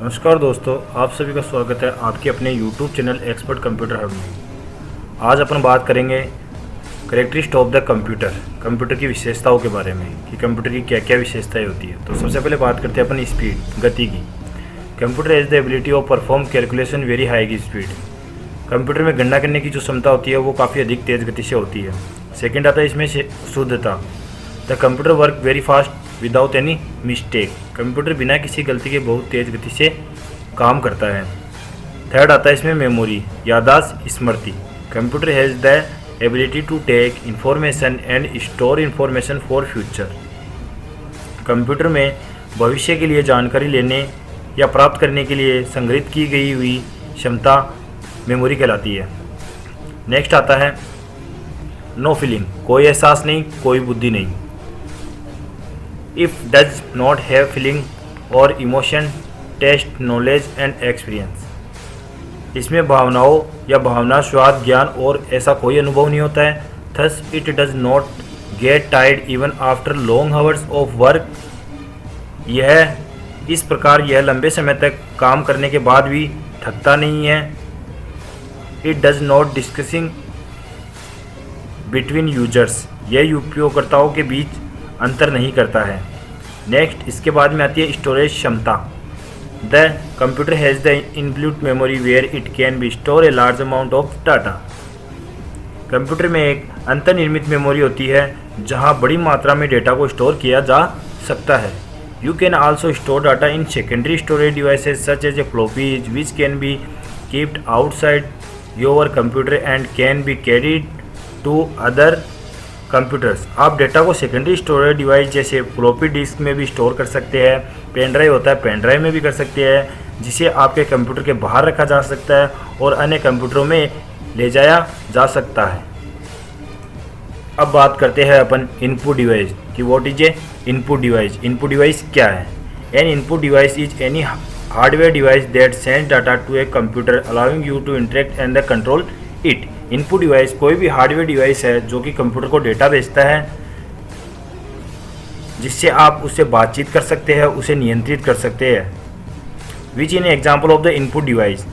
नमस्कार दोस्तों, आप सभी का स्वागत है आपके अपने YouTube channel expert computer hub में। आज अपन बात करेंगे कैरेक्टरिस्टिक्स ऑफ द कंप्यूटर की विशेषताओं के बारे में कि कंप्यूटर की क्या क्या विशेषताएं होती है। तो सबसे पहले बात करते हैं अपन स्पीड, गति की। Computer has the ability of perform calculation very high की स्पीड। कंप्यूटर में गणना करने की जो क्षमता होती है वो काफ़ी अधिक तेज़ गति से होती है। सेकेंड आता है इसमें शुद्धता। The computer work very fast without any mistake. Computer बिना किसी गलती के बहुत तेज़ गति से काम करता है। थर्ड आता है इसमें मेमोरी, याददाश्त, स्मृति। Computer has the ability to take information and store information for future. Computer में भविष्य के लिए जानकारी लेने या प्राप्त करने के लिए संग्रहित की गई हुई क्षमता मेमोरी कहलाती है। नेक्स्ट आता है नो फीलिंग, कोई एहसास नहीं, कोई बुद्धि नहीं। If does not have feeling और emotion, taste, knowledge and experience. इसमें भावनाओं या भावना, स्वाद, ज्ञान और ऐसा कोई अनुभव नहीं होता है। Thus it does not get tired even after long hours of work. इस प्रकार यह लंबे समय तक काम करने के बाद भी थकता नहीं है। It does not discussing between users, यह उपयोगकर्ताओं के बीच अंतर नहीं करता है। नेक्स्ट इसके बाद में आती है स्टोरेज क्षमता। The computer has the inbuilt memory where it can be store a large amount of data. Computer में एक अंतर्निर्मित मेमोरी होती है जहां बड़ी मात्रा में डेटा को स्टोर किया जा सकता है। You can also store data in secondary storage devices such as a floppies which can be keeped outside your computer and can be carried to other computers. आप डेटा को सेकेंडरी स्टोरेज डिवाइस जैसे floppy disk में भी store कर सकते हैं। Pen drive होता है, पेन ड्राइव में भी कर सकते हैं, जिसे आपके कंप्यूटर के बाहर रखा जा सकता है और अन्य कंप्यूटरों में ले जाया जा सकता है। अब बात करते हैं अपन इनपुट डिवाइस कि what is a input device. Input device क्या है? An input device is any hardware device that sends data to a computer allowing you to interact and the control it. Input device कोई भी hardware device है जो कि computer को data भेजता है, जिससे आप उससे बातचीत कर सकते हैं, उसे नियंत्रित कर सकते हैं। Which in example of the input device,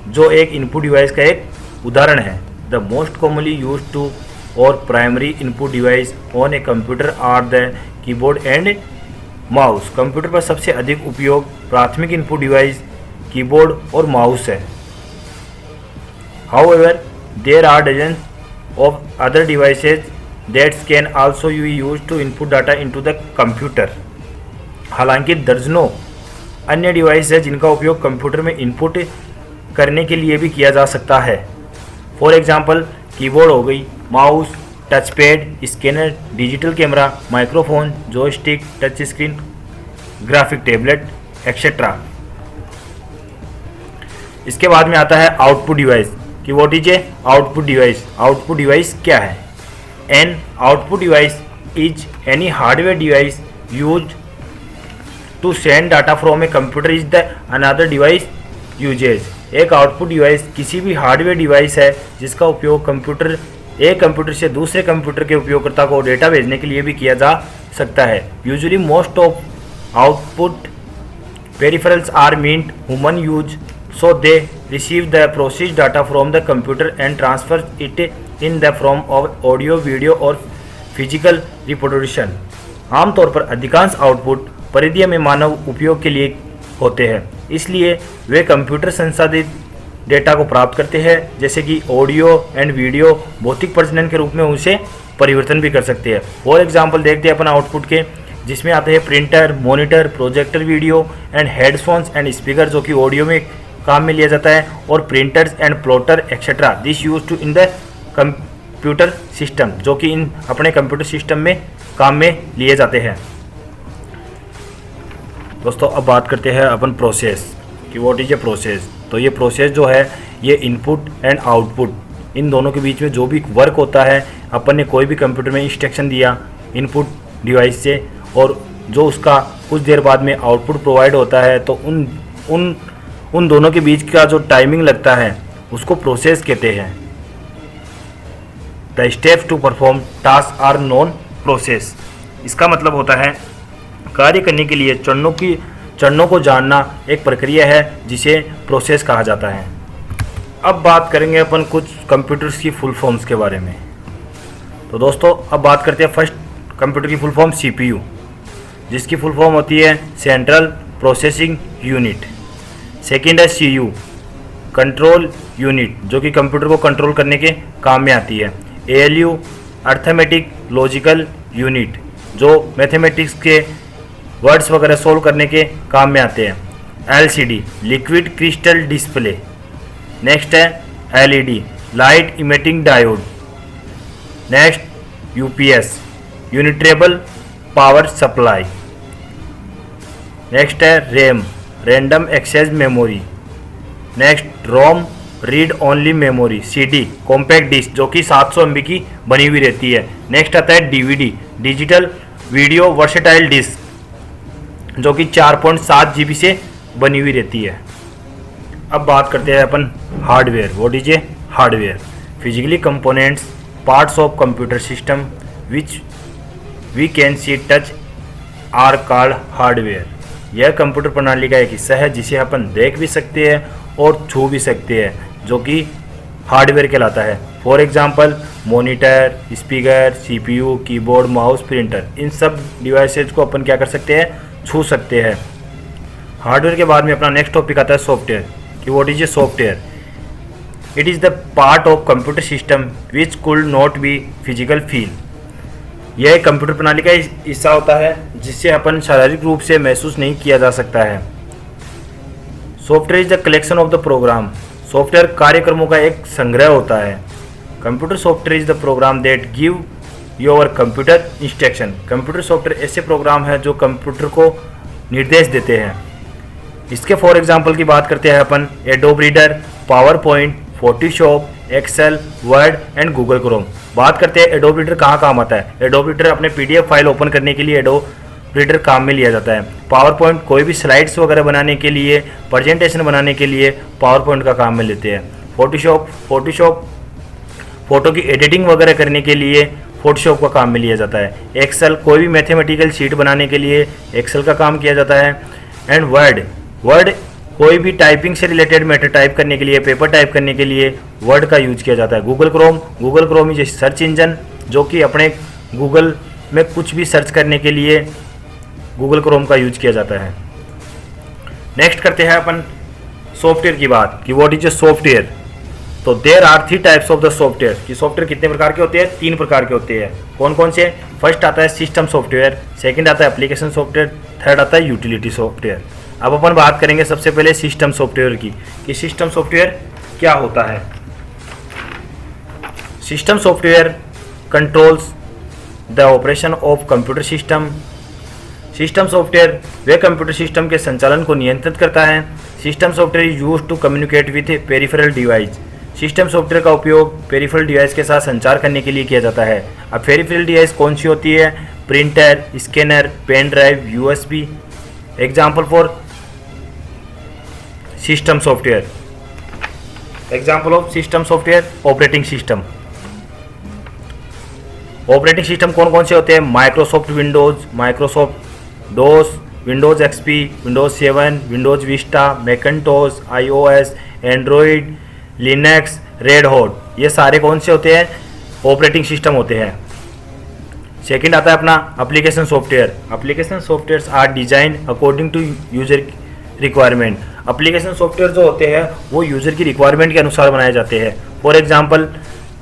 जो एक इनपुट डिवाइस का एक उदाहरण है। The most commonly use to or primary input device on a computer are the keyboard and mouse. Computer पर सबसे अधिक उपयोग प्राथमिक इनपुट डिवाइस कीबोर्ड और माउस है। However, there are dozens of other devices that can also be used to input data into the computer. हालांकि दर्जनों अन्य डिवाइस है जिनका उपयोग कंप्यूटर में इनपुट करने के लिए भी किया जा सकता है। फॉर एग्जांपल कीबोर्ड हो गई, mouse, touchpad, scanner, digital camera, microphone, joystick, touch screen, graphic tablet etcetera. इसके बाद में आता है आउटपुट डिवाइस कि what is a output device. Output device क्या है? An output device is any hardware device use to send data from a computer is the another device uses. एक output device किसी भी हार्डवेयर डिवाइस है जिसका उपयोग एक कंप्यूटर से दूसरे कंप्यूटर के उपयोगकर्ता को डेटा भेजने के लिए भी किया जा सकता है। Usually most of output peripherals are meant human use, so they receive the processed data from the computer and transfer it in the form of audio, video और physical reproduction। आमतौर पर अधिकांश आउटपुट परिधीय में मानव उपयोग के लिए होते हैं, इसलिए वे कंप्यूटर संसाधित डेटा को प्राप्त करते हैं, जैसे कि ऑडियो एंड वीडियो भौतिक प्रजनन के रूप में उसे परिवर्तन भी कर सकते हैं। फॉर एग्जाम्पल देखते हैं अपन आउटपुट के, जिसमें आते हैं printer, monitor, projector, video and headphones and speaker जो कि ऑडियो में काम में लिया जाता है, और printers and plotter etcetera this use to in the computer system जो कि इन अपने कंप्यूटर सिस्टम में काम में लिए जाते हैं। दोस्तों अब बात करते हैं अपन प्रोसेस कि व्हाट इज ए प्रोसेस। तो ये प्रोसेस जो है ये इनपुट एंड आउटपुट इन दोनों के बीच में जो भी वर्क होता है, अपन ने कोई भी कंप्यूटर में इंस्ट्रक्शन दिया इनपुट डिवाइस से और जो उसका कुछ देर बाद में आउटपुट प्रोवाइड होता है, तो उन दोनों के बीच का जो टाइमिंग लगता है उसको प्रोसेस कहते हैं। The steps to perform task are known process. इसका मतलब होता है कार्य करने के लिए चरणों की चरणों को जानना एक प्रक्रिया है जिसे प्रोसेस कहा जाता है। अब बात करेंगे अपन कुछ कंप्यूटर्स की फुल फॉर्म्स के बारे में। तो दोस्तों अब बात करते हैं फर्स्ट कंप्यूटर की फुल फॉर्म CPU, जिसकी फुल फॉर्म होती है सेंट्रल प्रोसेसिंग यूनिट। सेकेंड है CU, कंट्रोल यूनिट, जो कि कंप्यूटर को कंट्रोल करने के काम में आती है। ALU, अर्थमेटिक लॉजिकल यूनिट, जो मैथमेटिक्स के वर्ड्स वगैरह सोल्व करने के काम में आते हैं। LCD, liquid crystal display. Next है LED, light emitting diode. Next UPS, uninterruptible power supply. Next है RAM, random access memory. Next ROM, read only memory. CD, compact disc, जो कि 700 MB की बनी हुई रहती है। नेक्स्ट आता है DVD, digital video versatile disc, जो कि 4.7 GB से बनी हुई रहती है। अब बात करते हैं अपन hardware. What is a hardware? Physically components, parts of computer system which we can see touch are called hardware. यह कंप्यूटर प्रणाली का एक हिस्सा है जिसे अपन देख भी सकते हैं और छू भी सकते हैं, जो कि हार्डवेयर कहलाता है। For example monitor, speaker, CPU, keyboard, mouse, printer, इन सब डिवाइसेज को अपन क्या कर सकते हैं, छू सकते हैं। हार्डवेयर के बाद में अपना नेक्स्ट टॉपिक आता है सॉफ्टवेयर, कि what is a software? It is the part of computer system which could not be physical feel. यह कंप्यूटर प्रणाली का हिस्सा होता है जिससे अपन शारीरिक रूप से महसूस नहीं किया जा सकता है। Software is the collection of the program. Software कार्यक्रमों का एक संग्रह होता है। Computer software is the program that give your computer instruction. Computer software ऐसे प्रोग्राम हैं जो कंप्यूटर को निर्देश देते हैं। इसके फॉर एग्जांपल की बात करते हैं अपन Adobe Reader, PowerPoint, Photoshop, Excel, Word and Google Chrome. बात करते हैं एडोब रीडर कहाँ काम आता है। एडोब रीडर अपने PDF फाइल ओपन करने के लिए एडोब रीडर काम में लिया जाता है। पावर पॉइंट कोई भी स्लाइड्स वगैरह बनाने के लिए, प्रेजेंटेशन बनाने के लिए पावर पॉइंट का काम में लेते हैं। फोटोशॉप फोटो की एडिटिंग वगैरह करने के लिए फोटोशॉप का काम में लिया जाता है। एक्सेल कोई भी मैथमेटिकल शीट बनाने के लिए एक्सेल का काम किया जाता है। एंड वर्ड कोई भी टाइपिंग से रिलेटेड मैटर टाइप करने के लिए, पेपर टाइप करने के लिए वर्ड का यूज किया जाता है। Google Chrome is search engine, जो कि अपने गूगल में कुछ भी सर्च करने के लिए गूगल क्रोम का यूज किया जाता है। नेक्स्ट करते हैं अपन सॉफ्टवेयर की बात, कि व्हाट इज ए सॉफ्टवेयर। तो there are 3 types of the software. कि सॉफ्टवेयर कितने प्रकार के होते हैं? 3 प्रकार के होते हैं। कौन कौन से? फर्स्ट आता है सिस्टम सॉफ्टवेयर, सेकंड आता है एप्लीकेशन सॉफ्टवेयर, थर्ड आता है यूटिलिटी सॉफ्टवेयर। अब अपन बात करेंगे सबसे पहले सिस्टम सॉफ्टवेयर की, कि सिस्टम सॉफ्टवेयर क्या होता है। System software controls the operation of computer system. System software वे कंप्यूटर सिस्टम के संचालन को नियंत्रित करता है। System software is used to communicate with peripheral device. System software का उपयोग पेरिफेरल डिवाइस के साथ संचार करने के लिए किया जाता है। अब पेरिफेरल डिवाइस कौन सी होती है? Printer, scanner, pen drive, USB। Example for system software, example of system software, operating system. Operating system कौन कौन से होते हैं? Microsoft Windows, Microsoft DOS, Windows XP, Windows 7, Windows Vista, Macintosh, iOS, Android, Linux, Red Hat. ये सारे कौन से होते हैं? ऑपरेटिंग सिस्टम होते हैं। सेकंड आता है अपना application software. Application softwares are design according to user requirement. Application software जो होते हैं वो यूजर की रिक्वायरमेंट के अनुसार बनाए जाते हैं। For example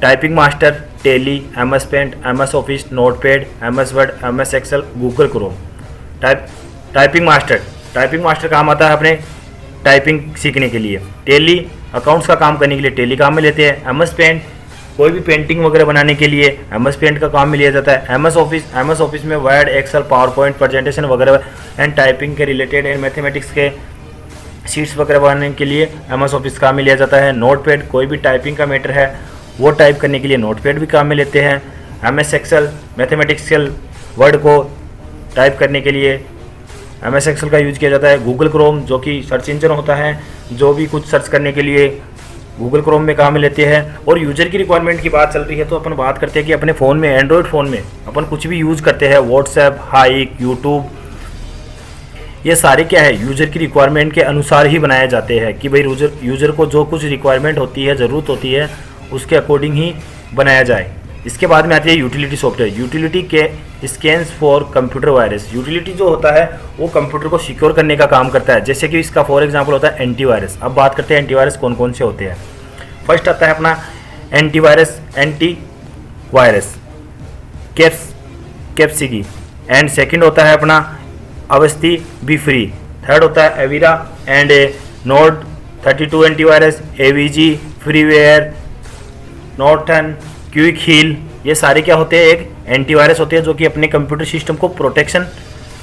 Typing Master, Tally, MS Paint, MS Office, Notepad, MS Word, MS Excel, Google Chrome. Typing Master काम आता है अपने टाइपिंग सीखने के लिए। टेली अकाउंट्स का काम करने के लिए टेली काम में लेते हैं। MS पेंट कोई भी पेंटिंग वगैरह बनाने के लिए MS पेंट का काम में लिया जाता है। MS ऑफिस में Word, Excel, PowerPoint, presentation वगैरह एंड टाइपिंग के रिलेटेड एंड मैथमेटिक्स के शीट्स वगैरह बनाने के लिए MS ऑफिस काम में लिया जाता है। नोटपैड कोई भी टाइपिंग का मैटर है वो टाइप करने के लिए नोटपैड भी काम में लेते हैं। MS एक्सेल मैथमेटिक्सल वर्ड को टाइप करने के लिए MS एक्सेल का यूज किया जाता है। गूगल क्रोम जो कि सर्च इंजन होता है, जो भी कुछ सर्च करने के लिए गूगल क्रोम में काम में लेते हैं। और यूजर की रिक्वायरमेंट की बात चल रही है तो अपन बात करते हैं कि अपने फ़ोन में, एंड्रॉयड फ़ोन में अपन कुछ भी यूज़ करते हैं, व्हाट्सएप, हाइक, यूट्यूब, ये सारे क्या है, यूज़र की रिक्वायरमेंट के अनुसार ही बनाए जाते हैं कि भाई यूज़र को जो कुछ रिक्वायरमेंट होती है, ज़रूरत होती है, उसके अकॉर्डिंग ही बनाया जाए। इसके बाद में आती है यूटिलिटी सॉफ्टवेयर। यूटिलिटी के scans for computer virus. Utility जो होता है वो कंप्यूटर को सिक्योर करने का काम करता है, जैसे कि इसका फॉर एग्जांपल होता है एंटीवायरस। अब बात करते हैं एंटीवायरस कौन कौन से होते हैं। फर्स्ट आता है अपना एंटीवायरस कैप्सिकी, एंड सेकंड होता है अपना अवस्थी बी फ्री, थर्ड होता है Avira and NOD 32 antivirus, AVG, freeware, Norton, Quick Heal. ये सारे क्या होते हैं, एक एंटीवायरस होते हैं जो कि अपने कंप्यूटर सिस्टम को प्रोटेक्शन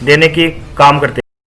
देने की काम करते हैं।